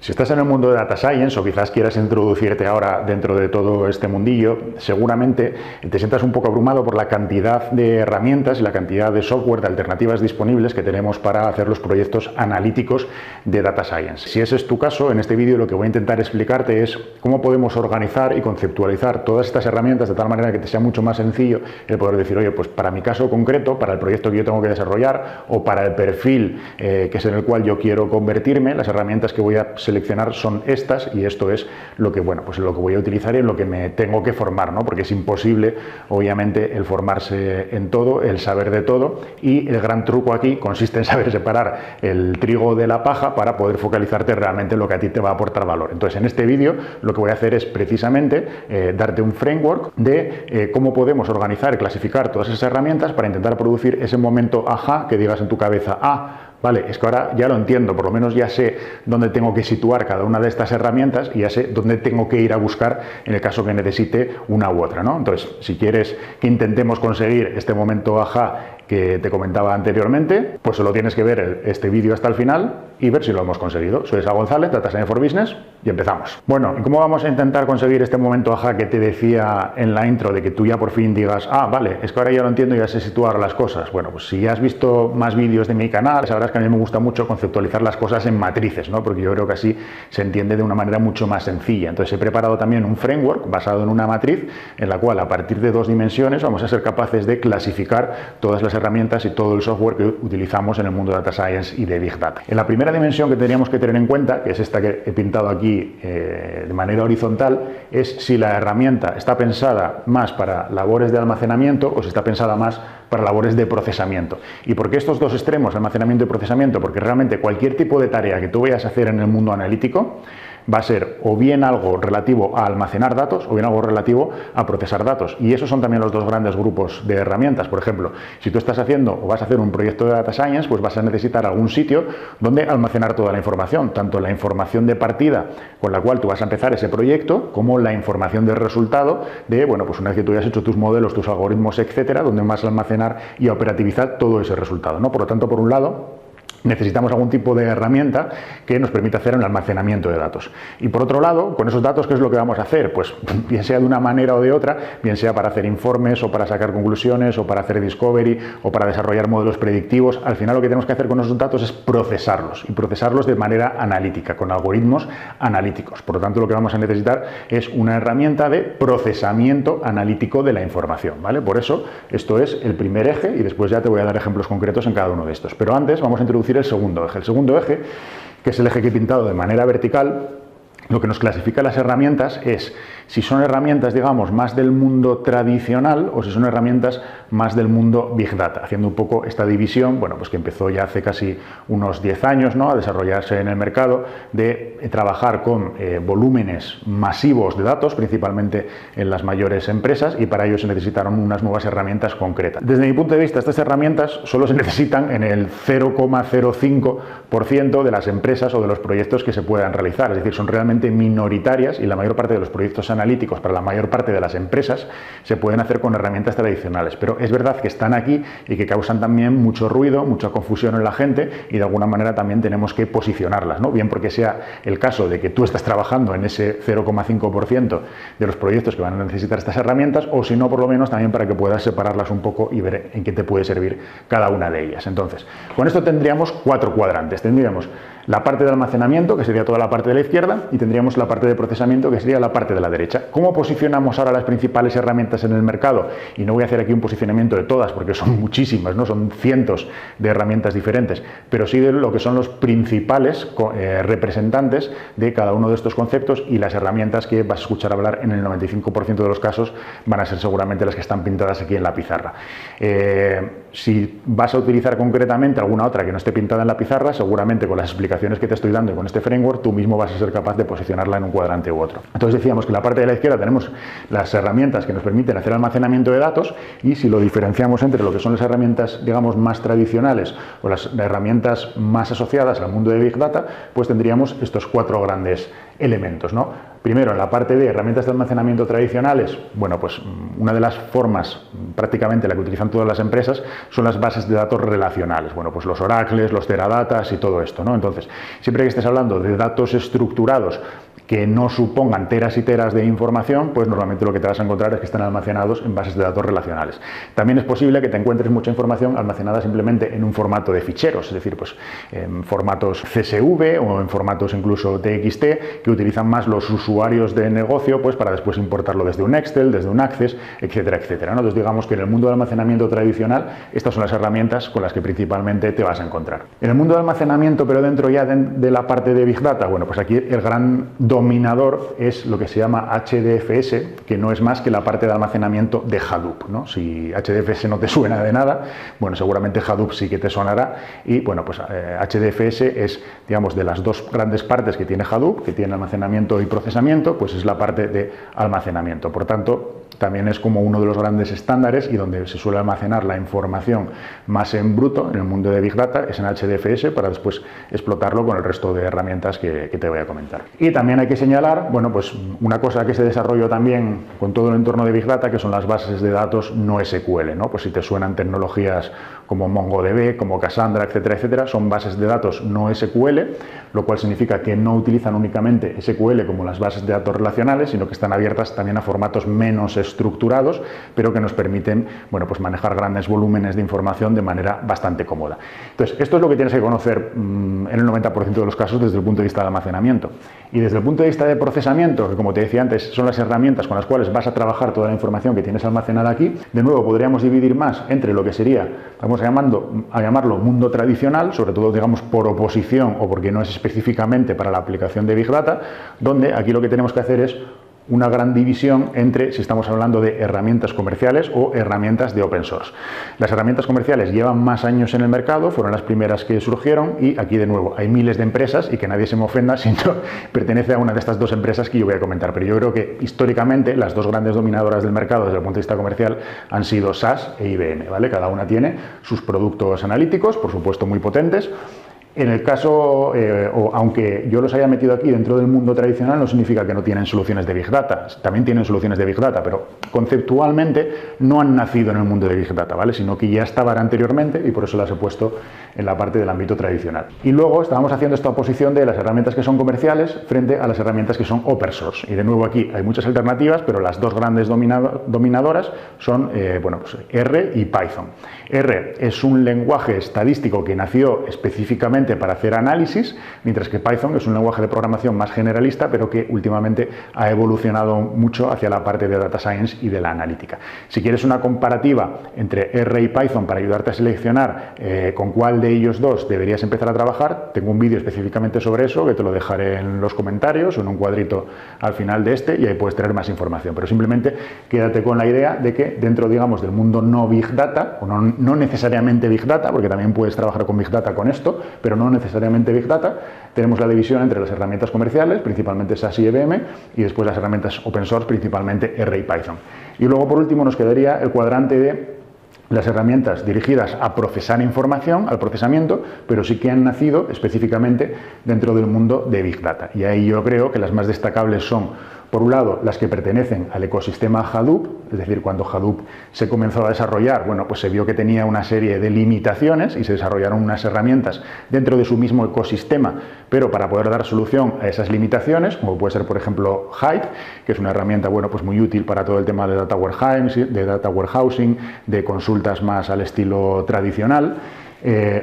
Si estás en el mundo de Data Science o quizás quieras introducirte ahora dentro de todo este mundillo, seguramente te sientas un poco abrumado por la cantidad de herramientas y la cantidad de software, de alternativas disponibles que tenemos para hacer los proyectos analíticos de Data Science. Si ese es tu caso, en este vídeo lo que voy a intentar explicarte es cómo podemos organizar y conceptualizar todas estas herramientas de tal manera que te sea mucho más sencillo el poder decir, oye, pues para mi caso concreto, para el proyecto que yo tengo que desarrollar o para el perfil que es en el cual yo quiero convertirme, las herramientas que voy a seleccionar son estas y esto es lo que, bueno, pues lo que voy a utilizar y en lo que me tengo que formar, ¿no? Porque es imposible, obviamente, el formarse en todo, el saber de todo, y el gran truco aquí consiste en saber separar el trigo de la paja para poder focalizarte realmente en lo que a ti te va a aportar valor. Entonces, en este vídeo lo que voy a hacer es precisamente darte un framework de cómo podemos organizar y clasificar todas esas herramientas para intentar producir ese momento ajá que digas en tu cabeza, vale, es que ahora ya lo entiendo, por lo menos ya sé dónde tengo que situar cada una de estas herramientas y ya sé dónde tengo que ir a buscar en el caso que necesite una u otra, ¿no? Entonces, si quieres que intentemos conseguir este momento ajá que te comentaba anteriormente, pues solo tienes que ver este vídeo hasta el final y ver si lo hemos conseguido. Soy Isaac González, Data Science for Business, y empezamos. Bueno, ¿y cómo vamos a intentar conseguir este momento ajá que te decía en la intro de que tú ya por fin digas, vale, es que ahora ya lo entiendo y ya sé situar las cosas? Bueno, pues si ya has visto más vídeos de mi canal, sabrás que a mí me gusta mucho conceptualizar las cosas en matrices, ¿no? Porque yo creo que así se entiende de una manera mucho más sencilla. Entonces he preparado también un framework basado en una matriz en la cual a partir de 2 dimensiones vamos a ser capaces de clasificar todas las herramientas y todo el software que utilizamos en el mundo de Data Science y de Big Data. En la primera dimensión que tendríamos que tener en cuenta, que es esta que he pintado aquí de manera horizontal, es si la herramienta está pensada más para labores de almacenamiento o si está pensada más para labores de procesamiento. ¿Y por qué estos dos extremos, almacenamiento y procesamiento? Porque realmente cualquier tipo de tarea que tú vayas a hacer en el mundo analítico va a ser o bien algo relativo a almacenar datos o bien algo relativo a procesar datos. Y esos son también los dos grandes grupos de herramientas. Por ejemplo, si tú estás haciendo o vas a hacer un proyecto de Data Science, pues vas a necesitar algún sitio donde almacenar toda la información, tanto la información de partida con la cual tú vas a empezar ese proyecto, como la información del resultado de, bueno, pues una vez que tú hayas hecho tus modelos, tus algoritmos, etcétera, donde vas a almacenar y a operativizar todo ese resultado, ¿no? Por lo tanto, por un lado, necesitamos algún tipo de herramienta que nos permita hacer el almacenamiento de datos. Y por otro lado, con esos datos, ¿qué es lo que vamos a hacer? Pues bien sea de una manera o de otra, bien sea para hacer informes o para sacar conclusiones o para hacer discovery o para desarrollar modelos predictivos, al final lo que tenemos que hacer con esos datos es procesarlos y procesarlos de manera analítica, con algoritmos analíticos. Por lo tanto, lo que vamos a necesitar es una herramienta de procesamiento analítico de la información, ¿vale? Por eso, esto es el primer eje y después ya te voy a dar ejemplos concretos en cada uno de estos. Pero antes vamos a introducir el segundo eje. El segundo eje, que es el eje que he pintado de manera vertical, lo que nos clasifica las herramientas es si son herramientas, digamos, más del mundo tradicional o si son herramientas más del mundo Big Data, haciendo un poco esta división, bueno, pues que empezó ya hace casi unos 10 años, ¿no?, a desarrollarse en el mercado, de trabajar con volúmenes masivos de datos, principalmente en las mayores empresas, y para ello se necesitaron unas nuevas herramientas concretas. Desde mi punto de vista, estas herramientas solo se necesitan en el 0,05% de las empresas o de los proyectos que se puedan realizar, es decir, son realmente minoritarias y la mayor parte de los proyectos analíticos para la mayor parte de las empresas se pueden hacer con herramientas tradicionales, pero es verdad que están aquí y que causan también mucho ruido, mucha confusión en la gente y de alguna manera también tenemos que posicionarlas, ¿no? Bien porque sea el caso de que tú estás trabajando en ese 0,5% de los proyectos que van a necesitar estas herramientas, o si no, por lo menos también para que puedas separarlas un poco y ver en qué te puede servir cada una de ellas. Entonces, con esto tendríamos 4 cuadrantes. Tendríamos la parte de almacenamiento, que sería toda la parte de la izquierda, y tendríamos la parte de procesamiento, que sería la parte de la derecha. ¿Cómo posicionamos ahora las principales herramientas en el mercado? Y no voy a hacer aquí un posicionamiento de todas, porque son muchísimas, ¿no? Son cientos de herramientas diferentes, pero sí de lo que son los principales representantes de cada uno de estos conceptos, y las herramientas que vas a escuchar hablar en el 95% de los casos van a ser seguramente las que están pintadas aquí en la pizarra. Si vas a utilizar concretamente alguna otra que no esté pintada en la pizarra, seguramente con las explicaciones que te estoy dando y con este framework tú mismo vas a ser capaz de posicionarla en un cuadrante u otro. Entonces decíamos que en la parte de la izquierda tenemos las herramientas que nos permiten hacer almacenamiento de datos, y si lo diferenciamos entre lo que son las herramientas, digamos, más tradicionales o las herramientas más asociadas al mundo de Big Data, pues tendríamos estos 4 grandes elementos, ¿no? Primero, en la parte de herramientas de almacenamiento tradicionales, bueno, pues una de las formas, prácticamente la que utilizan todas las empresas, son las bases de datos relacionales. Bueno, pues los oracles, los teradatas y todo esto, ¿no? Entonces, siempre que estés hablando de datos estructurados que no supongan teras y teras de información, pues normalmente lo que te vas a encontrar es que están almacenados en bases de datos relacionales. También es posible que te encuentres mucha información almacenada simplemente en un formato de ficheros, es decir, pues en formatos CSV o en formatos incluso TXT, que utilizan más los usuarios de negocio, pues para después importarlo desde un Excel, desde un Access, etcétera, etcétera, ¿no? Entonces digamos que en el mundo del almacenamiento tradicional estas son las herramientas con las que principalmente te vas a encontrar. En el mundo del almacenamiento, pero dentro ya de la parte de Big Data, bueno, pues aquí el gran dominador es lo que se llama HDFS, que no es más que la parte de almacenamiento de Hadoop, ¿no? Si HDFS no te suena de nada, bueno, seguramente Hadoop sí que te sonará, y bueno, pues HDFS es, digamos, de las dos grandes partes que tiene Hadoop, que tiene almacenamiento y procesamiento, pues es la parte de almacenamiento. Por tanto, también es como uno de los grandes estándares y donde se suele almacenar la información más en bruto en el mundo de Big Data, es en HDFS, para después explotarlo con el resto de herramientas que te voy a comentar. Y también hay que señalar, bueno, pues una cosa que se desarrolló también con todo el entorno de Big Data, que son las bases de datos no SQL, ¿no? Pues si te suenan tecnologías como MongoDB, como Cassandra, etcétera, etcétera, son bases de datos no SQL, lo cual significa que no utilizan únicamente SQL como las bases de datos relacionales, sino que están abiertas también a formatos menos estructurados, pero que nos permiten, bueno, pues manejar grandes volúmenes de información de manera bastante cómoda. Entonces, esto es lo que tienes que conocer en el 90% de los casos desde el punto de vista de almacenamiento. Y desde el punto de vista de procesamiento, que como te decía antes, son las herramientas con las cuales vas a trabajar toda la información que tienes almacenada aquí, de nuevo podríamos dividir más entre lo que sería, vamos a llamarlo mundo tradicional, sobre todo digamos por oposición o porque no es específicamente para la aplicación de Big Data, donde aquí lo que tenemos que hacer es una gran división entre si estamos hablando de herramientas comerciales o herramientas de open source. Las herramientas comerciales llevan más años en el mercado, fueron las primeras que surgieron y aquí de nuevo hay miles de empresas y que nadie se me ofenda si no pertenece a una de estas dos empresas que yo voy a comentar, pero yo creo que históricamente las dos grandes dominadoras del mercado desde el punto de vista comercial han sido SAS e IBM, ¿vale? Cada una tiene sus productos analíticos, por supuesto muy potentes. En el caso, aunque yo los haya metido aquí dentro del mundo tradicional, no significa que no tienen soluciones de Big Data. También tienen soluciones de Big Data, pero conceptualmente no han nacido en el mundo de Big Data, ¿vale? Sino que ya estaban anteriormente y por eso las he puesto en la parte del ámbito tradicional. Y luego estábamos haciendo esta oposición de las herramientas que son comerciales frente a las herramientas que son open source. Y de nuevo aquí hay muchas alternativas, pero las dos grandes dominadoras son bueno, pues R y Python. R es un lenguaje estadístico que nació específicamente para hacer análisis, mientras que Python es un lenguaje de programación más generalista, pero que últimamente ha evolucionado mucho hacia la parte de data science y de la analítica. Si quieres una comparativa entre R y Python para ayudarte a seleccionar con cuál de ellos dos deberías empezar a trabajar, tengo un vídeo específicamente sobre eso que te lo dejaré en los comentarios o en un cuadrito al final de este y ahí puedes tener más información, pero simplemente quédate con la idea de que dentro, digamos, del mundo no Big Data, o no necesariamente Big Data, porque también puedes trabajar con Big Data con esto, pero no necesariamente Big Data, tenemos la división entre las herramientas comerciales, principalmente SAS y IBM, y después las herramientas open source, principalmente R y Python. Y luego, por último, nos quedaría el cuadrante de las herramientas dirigidas a procesar información, al procesamiento, pero sí que han nacido específicamente dentro del mundo de Big Data. Y ahí yo creo que las más destacables son, por un lado, las que pertenecen al ecosistema Hadoop, es decir, cuando Hadoop se comenzó a desarrollar, bueno, pues se vio que tenía una serie de limitaciones y se desarrollaron unas herramientas dentro de su mismo ecosistema, pero para poder dar solución a esas limitaciones, como puede ser, por ejemplo, Hive, que es una herramienta, bueno, pues muy útil para todo el tema de data warehousing, de consultas más al estilo tradicional.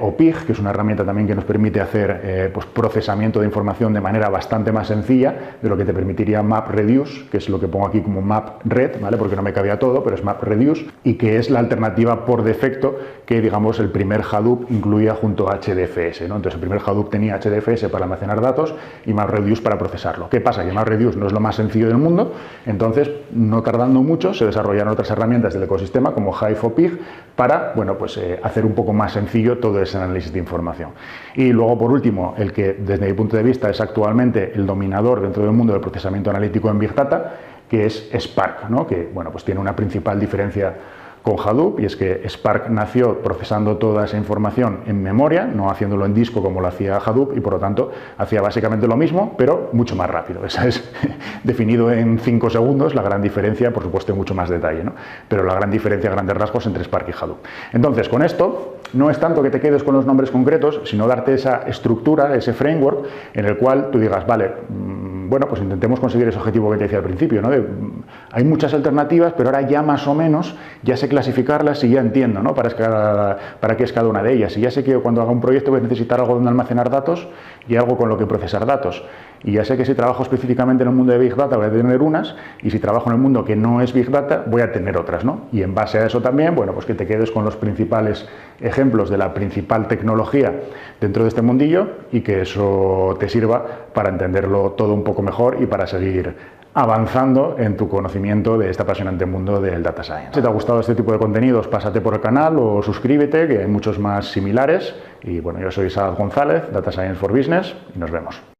O Pig, que es una herramienta también que nos permite hacer pues procesamiento de información de manera bastante más sencilla de lo que te permitiría MapReduce, que es lo que pongo aquí como MapRed, ¿vale? Porque no me cabía todo, pero es MapReduce, y que es la alternativa por defecto que, digamos, el primer Hadoop incluía junto a HDFS, ¿no? Entonces el primer Hadoop tenía HDFS para almacenar datos y MapReduce para procesarlo. ¿Qué pasa? Que MapReduce no es lo más sencillo del mundo, entonces no tardando mucho se desarrollaron otras herramientas del ecosistema como Hive o Pig para, bueno, pues hacer un poco más sencillo todo ese análisis de información. Y luego, por último, el que desde mi punto de vista es actualmente el dominador dentro del mundo del procesamiento analítico en Big Data, que es Spark, ¿no? Que, bueno, pues tiene una principal diferencia con Hadoop, y es que Spark nació procesando toda esa información en memoria, no haciéndolo en disco como lo hacía Hadoop, y por lo tanto hacía básicamente lo mismo, pero mucho más rápido. Esa es definido en 5 segundos, la gran diferencia, por supuesto en mucho más detalle, ¿no? Pero la gran diferencia a grandes rasgos entre Spark y Hadoop. Entonces, con esto, no es tanto que te quedes con los nombres concretos, sino darte esa estructura, ese framework, en el cual tú digas, vale, bueno, pues intentemos conseguir ese objetivo que te decía al principio, ¿no? Hay muchas alternativas, pero ahora ya más o menos ya sé clasificarlas y ya entiendo, ¿no? Para qué es cada una de ellas. Y ya sé que cuando haga un proyecto voy a necesitar algo donde almacenar datos y algo con lo que procesar datos. Y ya sé que si trabajo específicamente en el mundo de Big Data voy a tener unas, y si trabajo en el mundo que no es Big Data voy a tener otras, ¿no? Y en base a eso también, bueno, pues que te quedes con los principales ejemplos de la principal tecnología dentro de este mundillo y que eso te sirva para entenderlo todo un poco mejor y para seguir avanzando en tu conocimiento de este apasionante mundo del Data Science. Si te ha gustado este tipo de contenidos, pásate por el canal o suscríbete, que hay muchos más similares. Y bueno, yo soy Saad González, Data Science for Business, y nos vemos.